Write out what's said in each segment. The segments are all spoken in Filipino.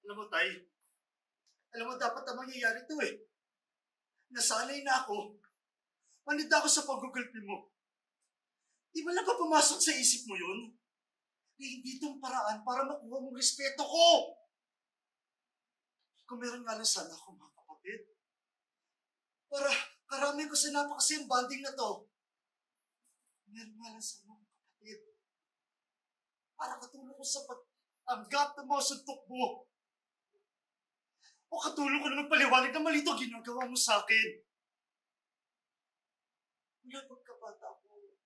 Alam mo, Tay, alam mo, dapat na mangyayari ito eh. Nasanay na ako. Manid ako sa pag-gugulpi mo. Di ba na ba pumasok sa isip mo yun? Na hindi itong paraan para makuha mong respeto ko! Kung meron nga lang sana ako, mga kapatid. Para karami ko sa napakasayang banding na to. Meron nga lang sana, mga kapatid. Para katulong ko sa pag-anggap ng mga suntok mo. O katulong ko na magpaliwanag na mali ito ginagawa mo sa akin. Mula pagkabata ko,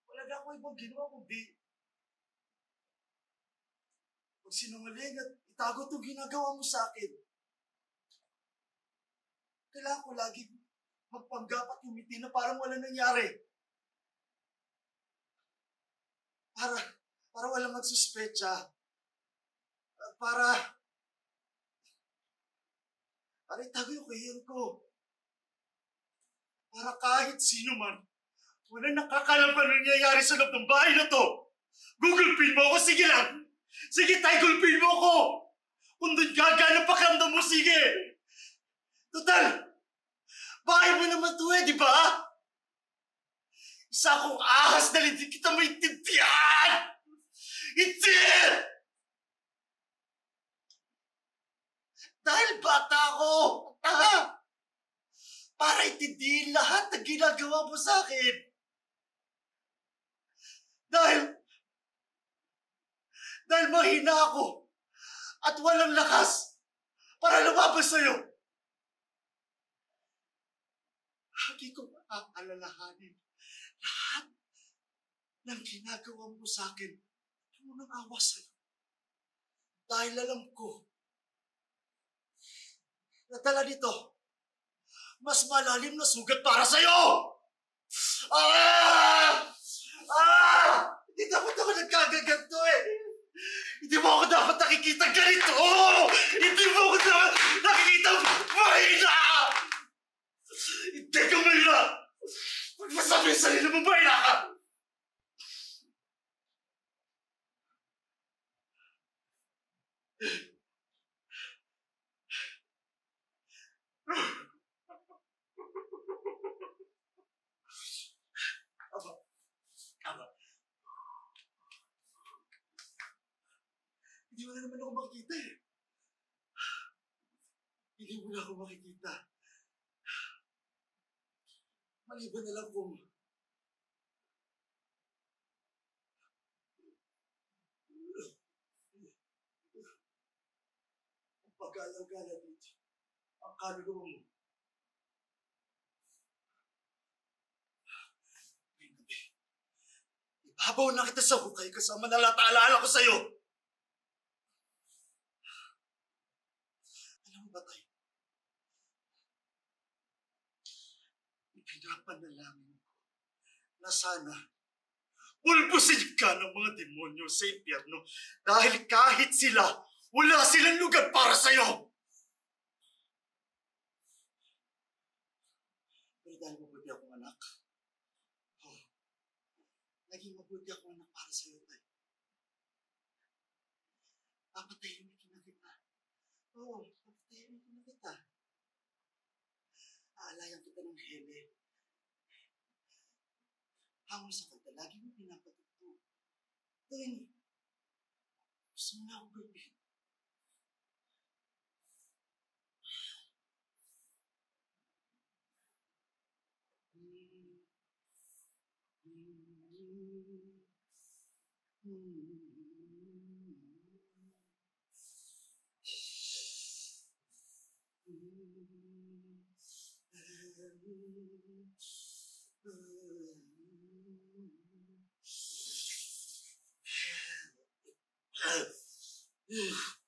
wala na ako ibang ginawa kundi magsinungaling at itago itong ginagawa mo sa akin. Kailangan ko lagi magpanggap at umiti na parang wala nangyari. Para walang magsuspecha. Para itago yung kahiyan ko. Para kahit sino man, walang nakakalam pa nangyayari sa loob ng bahay na to. Gugulpin mo ako, sige lang! Sige, Tay, gulpin mo ako! Kung doon gagana pakiramdam mo, sige! Total! Bahay mo naman to eh, di ba? Isa akong ahas na hindi kita maintindihan! Hindi! Dahil bata ako! Tanga! Para intindihin lahat ng ginagawa mo sa akin! Dahil mahina ako at walang lakas para lumabas sa'yo. Lagi kong aalalahanin lahat ng ginagawa mo sa akin nung awa sa'yo. Dahil alam ko na dala nito mas malalim na sugat para sa'yo! Hindi dapat ako nagkagaganto eh! Hindi mo ako dapat nakikita ganito! Hindi mo ako dapat nakikita mahina! Hindi ka mahina! Magpasabi sa sarili mo, mahina ka! Aba. Hindi mo na naman ako makikita eh. Hindi mo na ako makikita. Maliban na lang kung pag-alagala dito ang kaluluwa mo. Ngayong gabi, ibabaw na kita sa hukay kasama na lataalala ko sa'yo. Alam mo ba, Tay? Pinapanalangin ko na sana pulbusin ka ng mga demonyo sa impyerno dahil kahit sila, wala silang lugar para sa'yo. Pero dahil mabuti akong anak, naging mabuti akong anak para sa'yo, Tay. Papatahimikin na kita. Papatahimikin na kita. Aalayan kita ng hele. Hamon sa kanta, lagi mo pinapatugtog. Tuwing gusto mo na akong gawin. Ugh.